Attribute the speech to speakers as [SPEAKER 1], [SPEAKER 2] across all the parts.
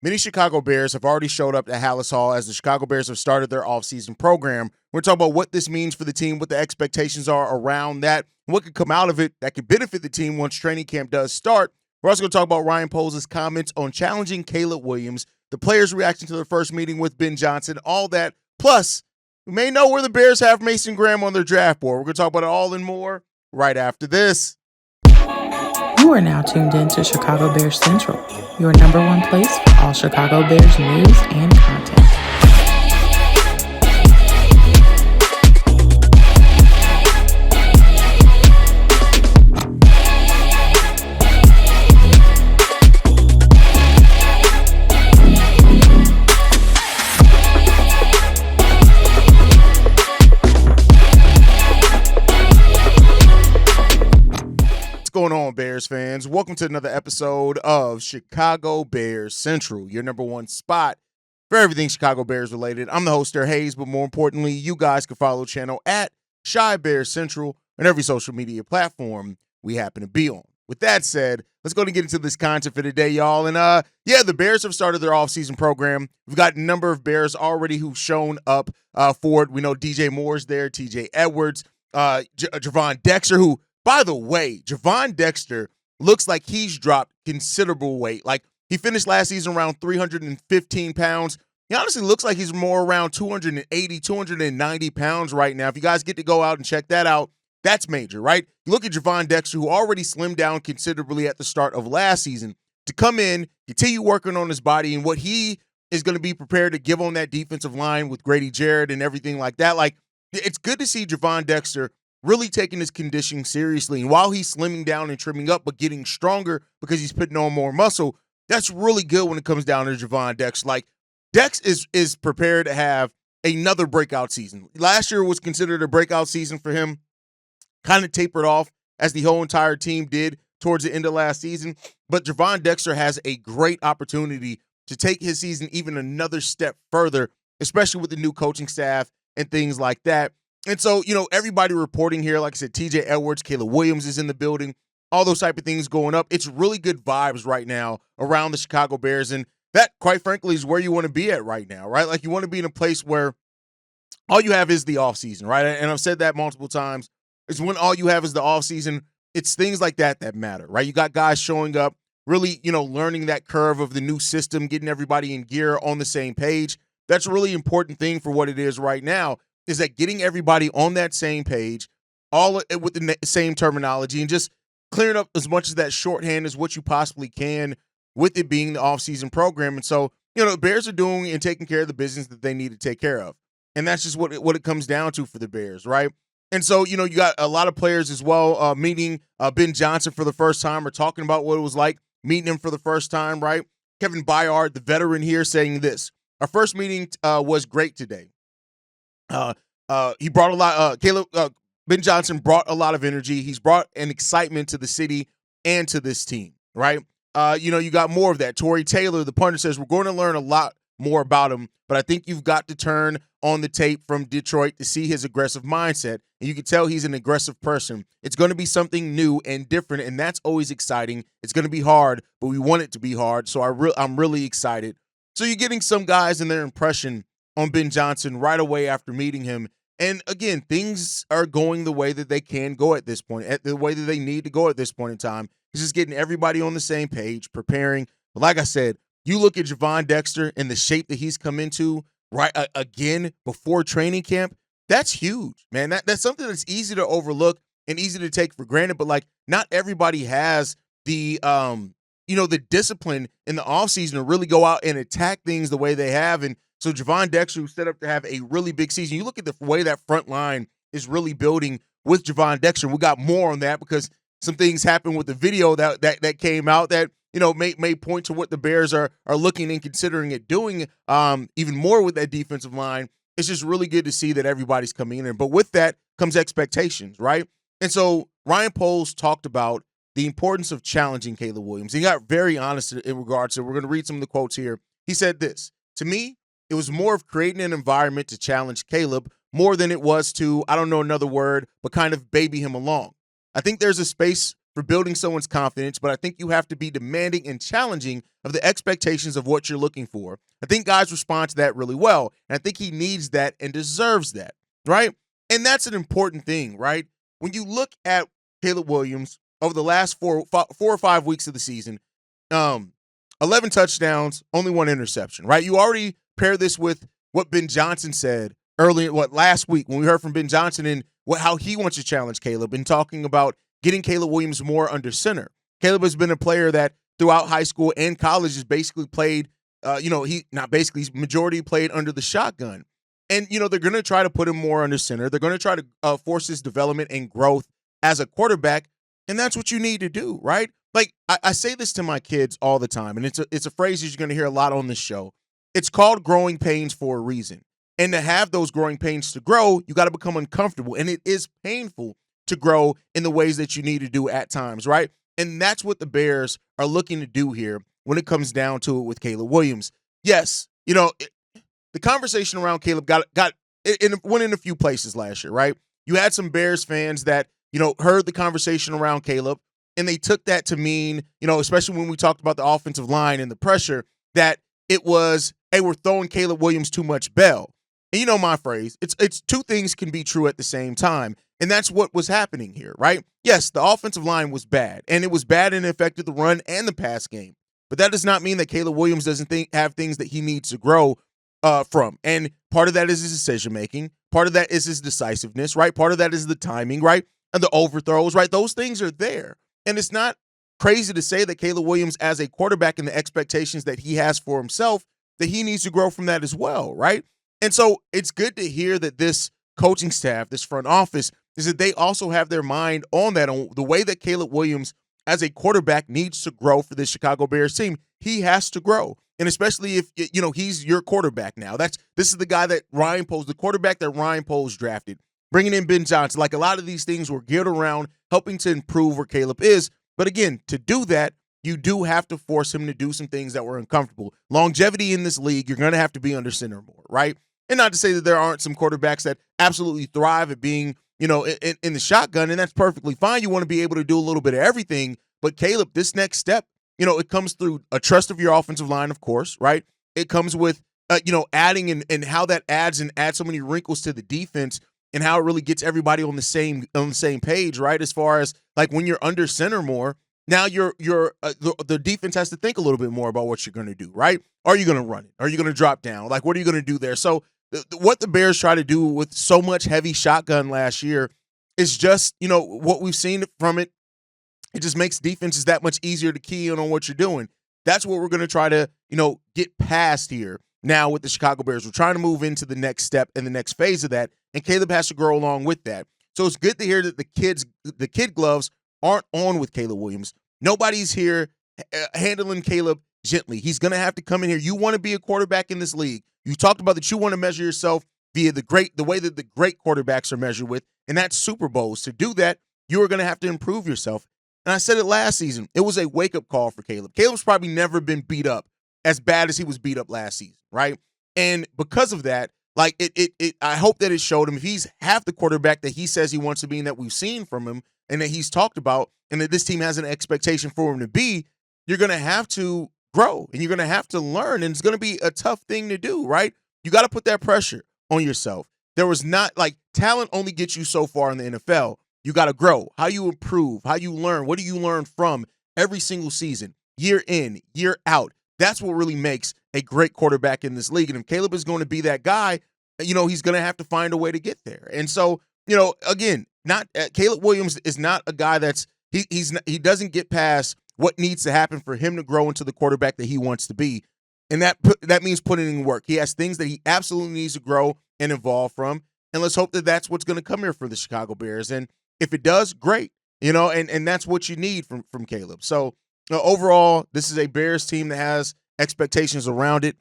[SPEAKER 1] Many Chicago Bears have already showed up at Halas Hall as the Chicago Bears have started their offseason program. We're talking about what this means for the team, what the expectations are around that, and what could come out of it that could benefit the team once training camp does start. We're also going to talk about Ryan Poles' comments on challenging Caleb Williams, the players' reaction to their first meeting with Ben Johnson, all that. Plus, we may know where the Bears have Mason Graham on their draft board. We're going to talk about it all and more right after this.
[SPEAKER 2] You are now tuned in to Chicago Bears Central, your number one place for all Chicago Bears news and content.
[SPEAKER 1] What's going on, Bears fans? Welcome to another episode of Chicago Bears Central, your number one spot for everything Chicago Bears related. I'm the host, Derek Hayes, but more importantly, you guys can follow the channel at Chi Bears Central on every social media platform we happen to be on. With that said, let's go and get into this content for today, y'all. And the Bears have started their offseason program. We've got a number of Bears already who've shown up for it. We know DJ Moore's there, TJ Edwards, Gervon Dexter, who, by the way, Gervon Dexter looks like he's dropped considerable weight. Like, he finished last season around 315 pounds. He honestly looks like he's more around 280, 290 pounds right now. If you guys get to go out and check that out, that's major, right? You look at Gervon Dexter, who already slimmed down considerably at the start of last season, to come in, continue working on his body and what he is going to be prepared to give on that defensive line with Grady Jarrett and everything like that. Like, it's good to see Gervon Dexter really taking his conditioning seriously. And while he's slimming down and trimming up, but getting stronger because he's putting on more muscle, that's really good when it comes down to Gervon Dex. Like, Dex is prepared to have another breakout season. Last year was considered a breakout season for him, kind of tapered off as the whole entire team did towards the end of last season. But Gervon Dexter has a great opportunity to take his season even another step further, especially with the new coaching staff and things like that. And so, everybody reporting here, like I said, TJ Edwards, Caleb Williams is in the building, all those type of things going up. It's really good vibes right now around the Chicago Bears. And that, quite frankly, is where you want to be at right now, right? Like, you want to be in a place where all you have is the offseason, right? And I've said that multiple times. It's when all you have is the offseason. It's things like that that matter, right? You got guys showing up, really, learning that curve of the new system, getting everybody in gear on the same page. That's a really important thing for what it is right now, is that getting everybody on that same page, all with the same terminology, and just clearing up as much of that shorthand as what you possibly can, with it being the offseason program. And so, the Bears are doing and taking care of the business that they need to take care of. And that's just what it comes down to for the Bears, right? And so, you got a lot of players as well meeting Ben Johnson for the first time, or talking about what it was like meeting him for the first time, right? Kevin Byard, the veteran here, saying this: "Our first meeting was great today. He brought a lot. Ben Johnson brought a lot of energy. He's brought an excitement to the city and to this team, right? You got more of that. Tory Taylor, the punter, says we're going to learn a lot more about him, but I think you've got to turn on the tape from Detroit to see his aggressive mindset, and you can tell he's an aggressive person. It's going to be something new and different, and that's always exciting. It's going to be hard, but we want it to be hard. So I'm really excited. So you're getting some guys and their impression on Ben Johnson right away after meeting him. And again, things are going the way that they can go at this point, at the way that they need to go at this point in time. It's just getting everybody on the same page, preparing. But like I said, you look at Gervon Dexter and the shape that he's come into right again before training camp. That's huge, man. That's something that's easy to overlook and easy to take for granted. But like, not everybody has the the discipline in the offseason to really go out and attack things the way they have. And so Gervon Dexter, who's set up to have a really big season, you look at the way that front line is really building with Gervon Dexter. We got more on that because some things happened with the video that came out that may point to what the Bears are looking and considering it doing even more with that defensive line. It's just really good to see that everybody's coming in. But with that comes expectations, right? And so Ryan Poles talked about the importance of challenging Caleb Williams. He got very honest in regards to, we're going to read some of the quotes here. He said this: "To me, it was more of creating an environment to challenge Caleb more than it was to, I don't know another word, but kind of baby him along. I think there's a space for building someone's confidence, but I think you have to be demanding and challenging of the expectations of what you're looking for. I think guys respond to that really well, and I think he needs that and deserves that, right? And that's an important thing, right? When you look at Caleb Williams over the last 4 or 5 weeks of the season, 11 touchdowns, only 1 interception, right? You already pair this with what Ben Johnson said last week when we heard from Ben Johnson and how he wants to challenge Caleb and talking about getting Caleb Williams more under center. Caleb has been a player that throughout high school and college has basically played, majority played under the shotgun. And, they're going to try to put him more under center. They're going to try to force his development and growth as a quarterback. And that's what you need to do, right? Like, I say this to my kids all the time, and it's a phrase that you're going to hear a lot on this show. It's called growing pains for a reason. And to have those growing pains to grow, you got to become uncomfortable. And it is painful to grow in the ways that you need to do at times, right? And that's what the Bears are looking to do here when it comes down to it with Caleb Williams. Yes, the conversation around Caleb went in a few places last year, right? You had some Bears fans that, heard the conversation around Caleb, and they took that to mean, especially when we talked about the offensive line and the pressure, that it was, hey, we're throwing Caleb Williams too much bell. And you know my phrase, it's two things can be true at the same time. And that's what was happening here, right? Yes, the offensive line was bad, and it was bad and it affected the run and the pass game. But that does not mean that Caleb Williams doesn't have things that he needs to grow from. And part of that is his decision-making. Part of that is his decisiveness, right? Part of that is the timing, right? And the overthrows, right? Those things are there. And it's not crazy to say that Caleb Williams, as a quarterback and the expectations that he has for himself, that he needs to grow from that as well, right? And so it's good to hear that this coaching staff, this front office, is that they also have their mind on that, on the way that Caleb Williams, as a quarterback, needs to grow for this Chicago Bears team. He has to grow. And especially if, he's your quarterback now. This is the guy that the quarterback that Ryan Poles drafted. Bringing in Ben Johnson. Like, a lot of these things were geared around helping to improve where Caleb is. But again, to do that, you do have to force him to do some things that were uncomfortable. Longevity in this league, you're going to have to be under center more, right? And not to say that there aren't some quarterbacks that absolutely thrive at being, in the shotgun, and that's perfectly fine. You want to be able to do a little bit of everything. But Caleb, this next step, it comes through a trust of your offensive line, of course, right? It comes with, adding and how that adds so many wrinkles to the defense and how it really gets everybody on the same page, right? As far as, like, when you're under center more, now the defense has to think a little bit more about what you're going to do, right? Are you going to run it? Are you going to drop down? Like, what are you going to do there? So what the Bears try to do with so much heavy shotgun last year is just, what we've seen from it. It just makes defenses that much easier to key in on what you're doing. That's what we're going to try to, get past here now with the Chicago Bears. We're trying to move into the next step and the next phase of that, and Caleb has to grow along with that. So it's good to hear that the kid gloves aren't on with Caleb Williams. Nobody's here handling Caleb gently. He's going to have to come in here. You want to be a quarterback in this league. You talked about that you want to measure yourself via the way that the great quarterbacks are measured with, and that's Super Bowls. To do that, you are going to have to improve yourself. And I said it last season. It was a wake-up call for Caleb. Caleb's probably never been beat up as bad as he was beat up last season, right? And because of that, like, I hope that it showed him, if he's half the quarterback that he says he wants to be and that we've seen from him and that he's talked about and that this team has an expectation for him to be, you're going to have to grow and you're going to have to learn, and it's going to be a tough thing to do, right? You got to put that pressure on yourself. There was not, like, talent only gets you so far in the NFL. You got to grow. How you improve, how you learn. What do you learn from every single season, year in, year out? That's what really makes a great quarterback in this league. And if Caleb is going to be that guy, he's going to have to find a way to get there. And so, again, Caleb Williams is not a guy that's he doesn't get past what needs to happen for him to grow into the quarterback that he wants to be. And that means putting in work. He has things that he absolutely needs to grow and evolve from. And let's hope that that's what's going to come here for the Chicago Bears. And if it does, great. And that's what you need from Caleb. So overall, this is a Bears team that has expectations around it.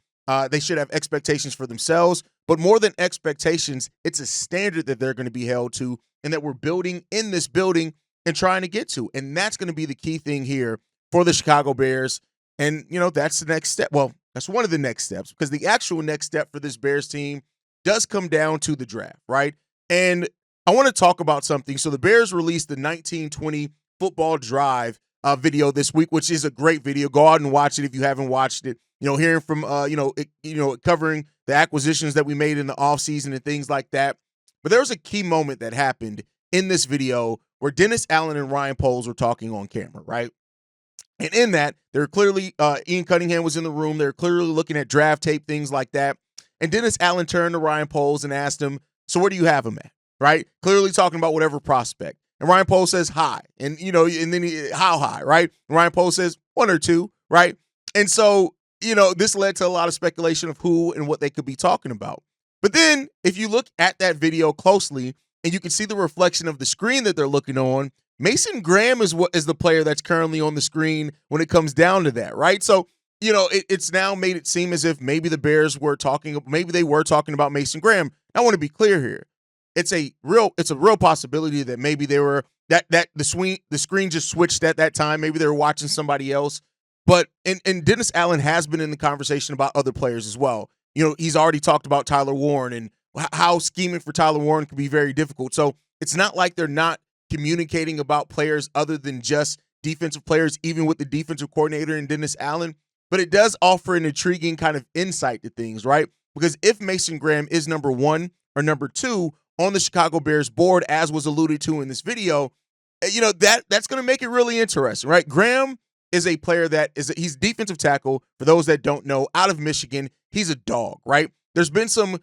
[SPEAKER 1] They should have expectations for themselves. But more than expectations, it's a standard that they're going to be held to and that we're building in this building and trying to get to. And that's going to be the key thing here for the Chicago Bears. And, that's the next step. Well, that's one of the next steps, because the actual next step for this Bears team does come down to the draft, right? And I want to talk about something. So the Bears released the 1920 football drive video this week, which is a great video. Go out and watch it if you haven't watched it. Hearing from covering the acquisitions that we made in the offseason and things like that. But there was a key moment that happened in this video where Dennis Allen and Ryan Poles were talking on camera, right? And in that, they're clearly, Ian Cunningham was in the room. They're clearly looking at draft tape, things like that. And Dennis Allen turned to Ryan Poles and asked him, so where do you have him at, right? Clearly talking about whatever prospect. And Ryan Poles says, high. And, and then how high, right? And Ryan Poles says, 1 or 2, right? And so, this led to a lot of speculation of who and what they could be talking about. But then if you look at that video closely and you can see the reflection of the screen that they're looking on, Mason Graham is the player that's currently on the screen when it comes down to that, right? So, it's now made it seem as if maybe the Bears were talking about Mason Graham. I want to be clear here. It's a real possibility that maybe they were that the screen just switched at that time. Maybe they were watching somebody else. But and Dennis Allen has been in the conversation about other players as well. He's already talked about Tyler Warren and how scheming for Tyler Warren can be very difficult. So it's not like they're not communicating about players other than just defensive players, even with the defensive coordinator and Dennis Allen. But it does offer an intriguing kind of insight to things, right? Because if Mason Graham is number 1 or number 2 on the Chicago Bears board, as was alluded to in this video, that's going to make it really interesting, right? Graham is a player he's defensive tackle. For those that don't know, out of Michigan, he's a dog, right? There's been some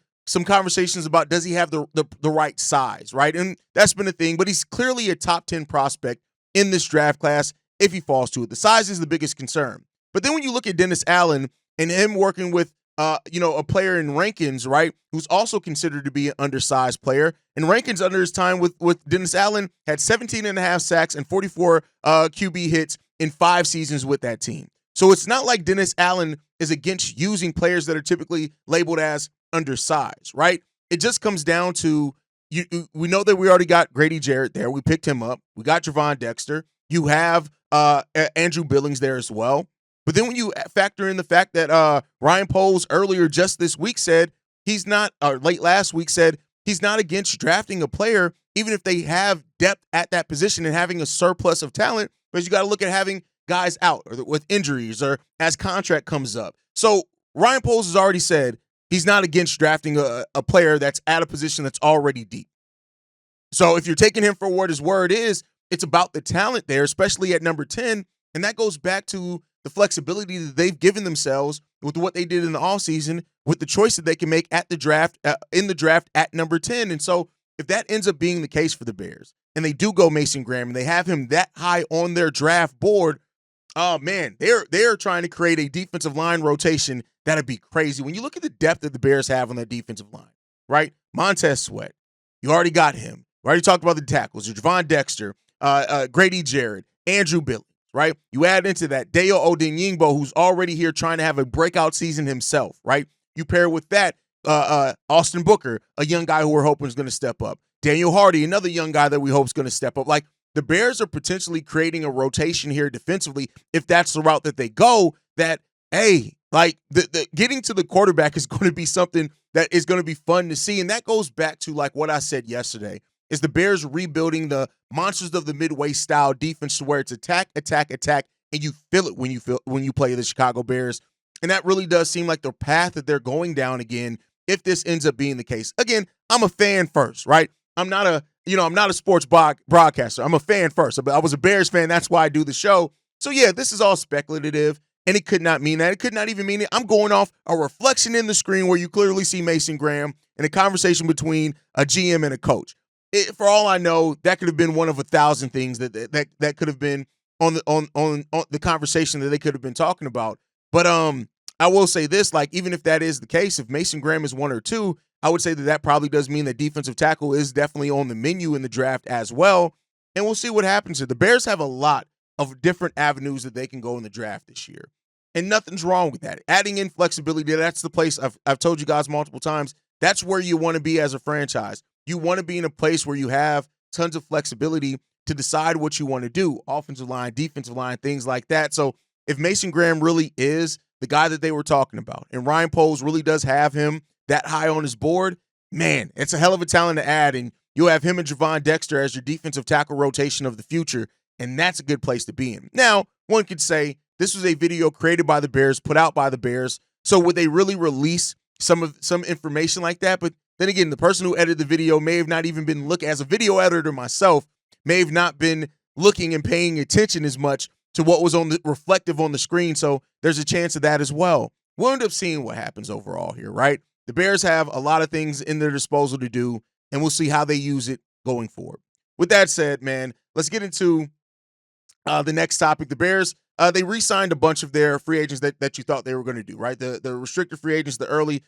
[SPEAKER 1] conversations about does he have the right size, right? And that's been a thing, but he's clearly a top 10 prospect in this draft class if he falls to it. The size is the biggest concern. But then when you look at Dennis Allen and him working with a player in Rankins, right, who's also considered to be an undersized player, and Rankins under his time with Dennis Allen had 17 and a half sacks and 44 QB hits in 5 seasons with that team. So it's not like Dennis Allen is against using players that are typically labeled as undersized, right? It just comes down to we know that we already got Grady Jarrett there. We picked him up. We got Gervon Dexter. You have Andrew Billings there as well. But then when you factor in the fact that Ryan Poles earlier just this week said he's not, or late last week said he's not against drafting a player, even if they have depth at that position and having a surplus of talent, because you got to look at having guys out or with injuries or as contract comes up. So Ryan Poles has already said he's not against drafting a player that's at a position that's already deep. So if you're taking him for what his word is, it's about the talent there, especially at number 10. And that goes back to the flexibility that they've given themselves with what they did in the offseason, with the choice that they can make at the draft, in the draft at number 10. And so if that ends up being the case for the Bears, and they do go Mason Graham, and they have him that high on their draft board, oh man, they're trying to create a defensive line rotation that'd be crazy. When you look at the depth that the Bears have on that defensive line, right? Montez Sweat, you already got him. We already talked about the tackles. Gervon Dexter, Grady Jarrett, Andrew Billings, right? You add into that Dayo Odeyingbo, who's already here trying to have a breakout season himself, right? You pair with that Austin Booker, a young guy who we're hoping is going to step up. Daniel Hardy, another young guy that we hope is going to step up. Like, the Bears are potentially creating a rotation here defensively if that's the route that they go, that, hey, like the getting to the quarterback is going to be something that is going to be fun to see. And that goes back to like what I said yesterday, is the Bears rebuilding the Monsters of the Midway style defense to where it's attack, attack, attack, and you feel it when you play the Chicago Bears. And that really does seem like the path that they're going down again if this ends up being the case. Again, I'm a fan first, right? I'm not a sports broadcaster. I'm a fan first. I was a Bears fan. That's why I do the show. So yeah, this is all speculative, and it could not mean that. It could not even mean it. I'm going off a reflection in the screen where you clearly see Mason Graham and a conversation between a GM and a coach. For all I know, that could have been one of 1,000 things that could have been on the conversation that they could have been talking about. But I will say this, like, even if that is the case, if Mason Graham is 1 or 2, I would say that probably does mean that defensive tackle is definitely on the menu in the draft as well. And we'll see what happens here. The Bears have a lot of different avenues that they can go in the draft this year. And nothing's wrong with that. Adding in flexibility, that's the place I've told you guys multiple times. That's where you want to be as a franchise. You want to be in a place where you have tons of flexibility to decide what you want to do. Offensive line, defensive line, things like that. So if Mason Graham really is the guy that they were talking about, and Ryan Poles really does have him that high on his board, man, it's a hell of a talent to add. And you'll have him and Gervon Dexter as your defensive tackle rotation of the future. and that's a good place to be in. Now, one could say this was a video created by the Bears, put out by the Bears. So would they really release some information like that? But then again, the person who edited the video may have not even been looking, as a video editor myself, may have not been looking and paying attention as much to what was on the reflective on the screen. So there's a chance of that as well. We'll end up seeing what happens overall here, right? The Bears have a lot of things in their disposal to do, and we'll see how they use it going forward. With that said, man, let's get into the next topic. The Bears, they re-signed a bunch of their free agents that you thought they were going to do, right? The restricted free agents, the early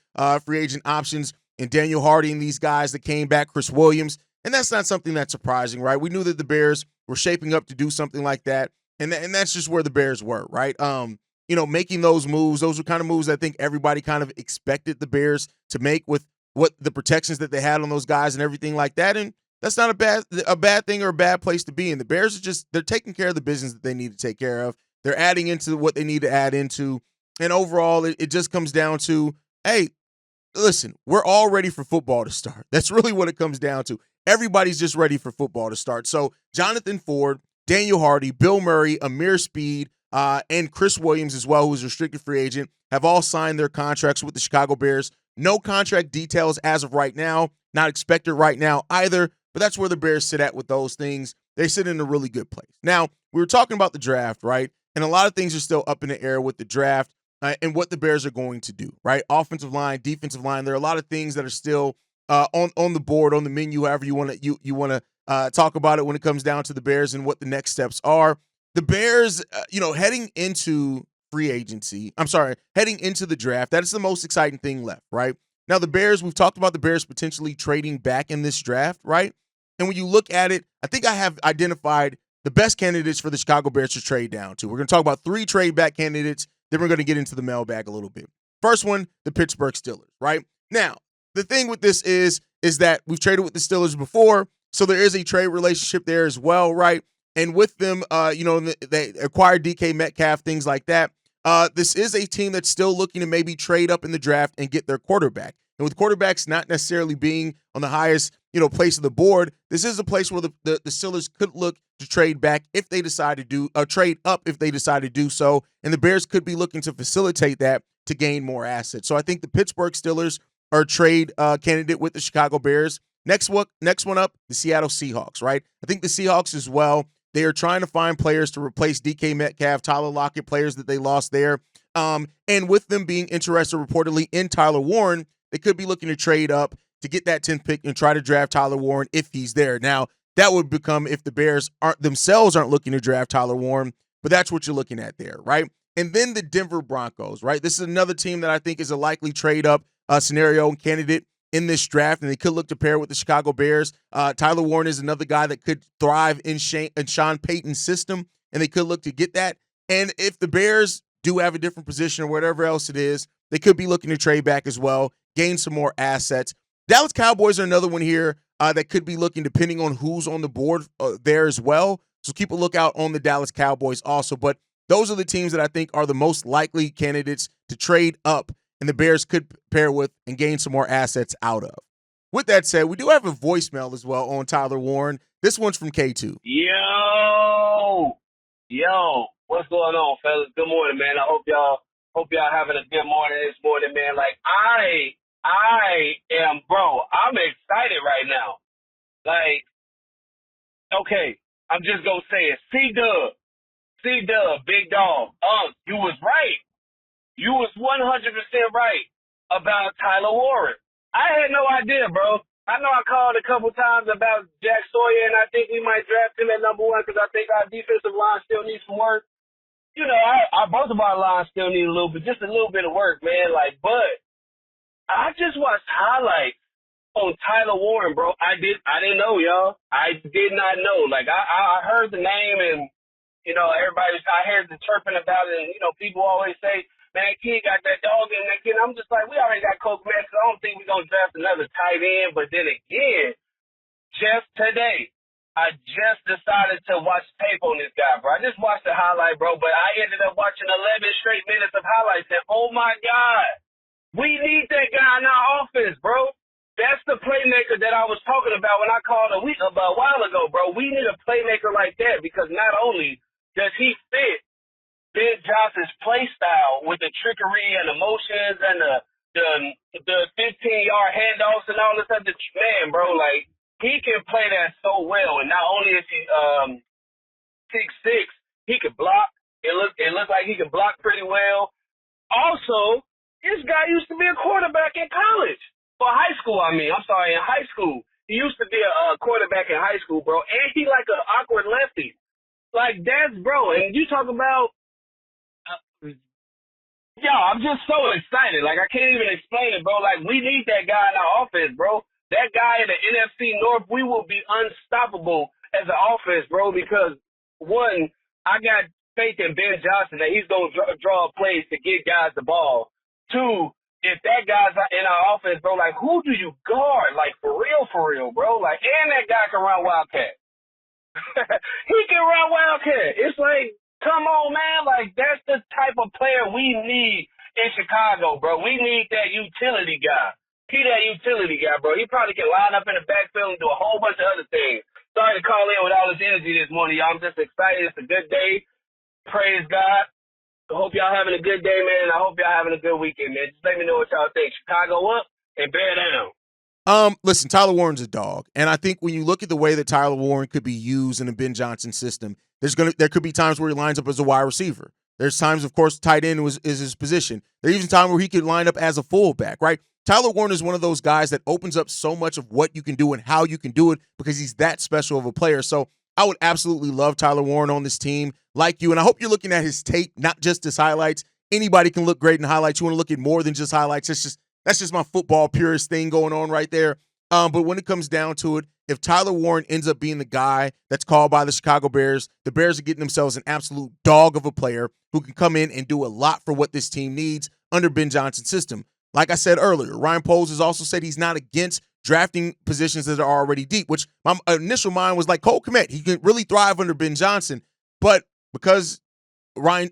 [SPEAKER 1] free agent options, and Daniel Hardy and these guys that came back, Chris Williams. And that's not something that's surprising, right? We knew that the Bears were shaping up to do something like that. And that's just where the Bears were, right? Making those moves, those were kind of moves I think everybody kind of expected the Bears to make with what the protections that they had on those guys and everything like that. And that's not a bad thing or a bad place to be in. The Bears they're taking care of the business that they need to take care of. They're adding into what they need to add into. And overall, it just comes down to, hey, listen, we're all ready for football to start. That's really what it comes down to. Everybody's just ready for football to start. So Jonathan Ford, Daniel Hardy, Bill Murray, Amir Speed, and Chris Williams as well, who's a restricted free agent, have all signed their contracts with the Chicago Bears. No contract details as of right now, not expected right now either, but that's where the Bears sit at with those things. They sit in a really good place. Now, we were talking about the draft, right? And a lot of things are still up in the air with the draft and what the Bears are going to do, right? Offensive line, defensive line. There are a lot of things that are still on the board, on the menu, however you want to talk about it when it comes down to the Bears and what the next steps are. The Bears, heading into heading into the draft, that is the most exciting thing left, right? Now, the Bears, we've talked about the Bears potentially trading back in this draft, right? And when you look at it, I think I have identified the best candidates for the Chicago Bears to trade down to. We're going to talk about 3 trade back candidates, then we're going to get into the mailbag a little bit. First one, the Pittsburgh Steelers, right? Now, the thing with this is that we've traded with the Steelers before, so there is a trade relationship there as well, right? And with them, they acquired DK Metcalf, things like that. This is a team that's still looking to maybe trade up in the draft and get their quarterback. And with quarterbacks not necessarily being on the highest, place of the board, this is a place where the Steelers could look to trade back if they decide to do, trade up if they decide to do so. And the Bears could be looking to facilitate that to gain more assets. So I think the Pittsburgh Steelers are a trade candidate with the Chicago Bears. Next one up, the Seattle Seahawks, right? I think the Seahawks as well. They are trying to find players to replace DK Metcalf, Tyler Lockett, players that they lost there. And with them being interested reportedly in Tyler Warren, they could be looking to trade up to get that 10th pick and try to draft Tyler Warren if he's there. Now, that would become if the Bears aren't looking to draft Tyler Warren, but that's what you're looking at there, right? And then the Denver Broncos, right? This is another team that I think is a likely trade up scenario and candidate in this draft, and they could look to pair with the Chicago Bears. Tyler Warren is another guy that could thrive in Sean Payton's system, and they could look to get that. And if the Bears do have a different position or whatever else it is, they could be looking to trade back as well, gain some more assets. Dallas Cowboys are another one here that could be looking, depending on who's on the board there as well. So keep a lookout on the Dallas Cowboys also. But those are the teams that I think are the most likely candidates to trade up, and the Bears could pair with and gain some more assets out of. With that said, we do have a voicemail as well on Tyler Warren. This one's from K2.
[SPEAKER 3] Yo, what's going on, fellas? Good morning, man. I hope y'all having a good morning this morning, man. Like I am, bro. I'm excited right now. Like, okay, I'm just gonna say it. C-Dub, big dog. You was right. You was 100% right about Tyler Warren. I had no idea, bro. I know I called a couple times about Jack Sawyer, and I think we might draft him at number 1 because I think our defensive line still needs some work. Both of our lines still need just a little bit of work, man. Like, but I just watched highlights on Tyler Warren, bro. I didn't know, y'all. I did not know. Like, I heard the name, and I heard the chirping about it, and people always say, man, that kid got that dog in that kid. I'm just like, we already got Coach Mack, so I don't think we're going to draft another tight end. But then again, just today, I just decided to watch tape on this guy, bro. I just watched the highlight, bro, but I ended up watching 11 straight minutes of highlights, and oh, my God, we need that guy in our offense, bro. That's That's the playmaker that I was talking about when I called a while ago, bro. We need a playmaker like that because not only does he fit Ben Johnson's play style with the trickery and emotions and the 15-yard handoffs and all this other, man, bro, like, he can play that so well. And not only is he 6'6", he can block. It looks like he can block pretty well. Also, this guy used to be a quarterback in college. For high school, in high school. He used to be a quarterback in high school, bro. And he like an awkward lefty. Like, that's, bro. And you talk about, I'm just so excited. Like, I can't even explain it, bro. Like, we need that guy in our offense, bro. That guy in the NFC North, we will be unstoppable as an offense, bro, because, one, I got faith in Ben Johnson that he's going to draw plays to get guys the ball. Two, if that guy's in our offense, bro, like, who do you guard? Like, for real, bro. Like, and that guy can run Wildcat. He can run Wildcat. It's like, come on, man. Like, that's the type of player we need in Chicago, bro. We need that utility guy. He that utility guy, bro. He probably can line up in the backfield and do a whole bunch of other things. Sorry to call in with all this energy this morning, y'all. I'm just excited. It's a good day. Praise God. I hope y'all having a good day, man, and I hope y'all having a good weekend, man. Just let me know what y'all think. Chicago up and bear down.
[SPEAKER 1] Listen, Tyler Warren's a dog, and I think when you look at the way that Tyler Warren could be used in a Ben Johnson system, there could be times where he lines up as a wide receiver. There's times, of course, tight end is his position. There's even time where he could line up as a fullback, right? Tyler Warren is one of those guys that opens up so much of what you can do and how you can do it because he's that special of a player. So I would absolutely love Tyler Warren on this team like you, and I hope you're looking at his tape, not just his highlights. Anybody can look great in highlights. You want to look at more than just highlights. That's just my football purist thing going on right there. But when it comes down to it, if Tyler Warren ends up being the guy that's called by the Chicago Bears, the Bears are getting themselves an absolute dog of a player who can come in and do a lot for what this team needs under Ben Johnson's system. Like I said earlier, Ryan Poles has also said he's not against drafting positions that are already deep, which my initial mind was like Cole Kmet. He can really thrive under Ben Johnson. But because Ryan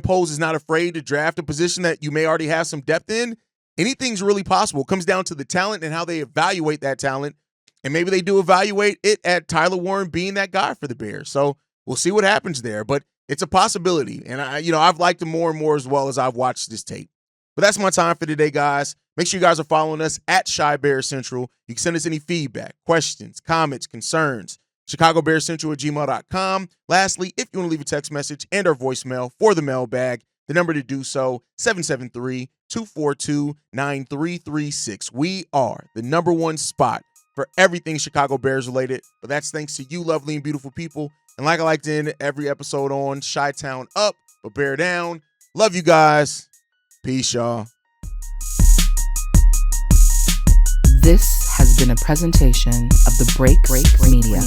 [SPEAKER 1] Poles is not afraid to draft a position that you may already have some depth in, anything's really possible. It comes down to the talent and how they evaluate that talent. And maybe they do evaluate it at Tyler Warren being that guy for the Bears. So we'll see what happens there. But it's a possibility. And I've liked him more and more as well as I've watched this tape. But that's my time for today, guys. Make sure you guys are following us at Chi Bears Central. You can send us any feedback, questions, comments, concerns. ChicagoBearsCentral@gmail.com. Lastly, if you want to leave a text message and our voicemail for the mailbag, the number to do so, 773-242-9336. We are the number one spot for everything Chicago Bears related, but that's thanks to you lovely and beautiful people. And like I like to end every episode on, Chi-Town up, but bear down. Love you guys. Peace, y'all.
[SPEAKER 2] This has been a presentation of the Break Media.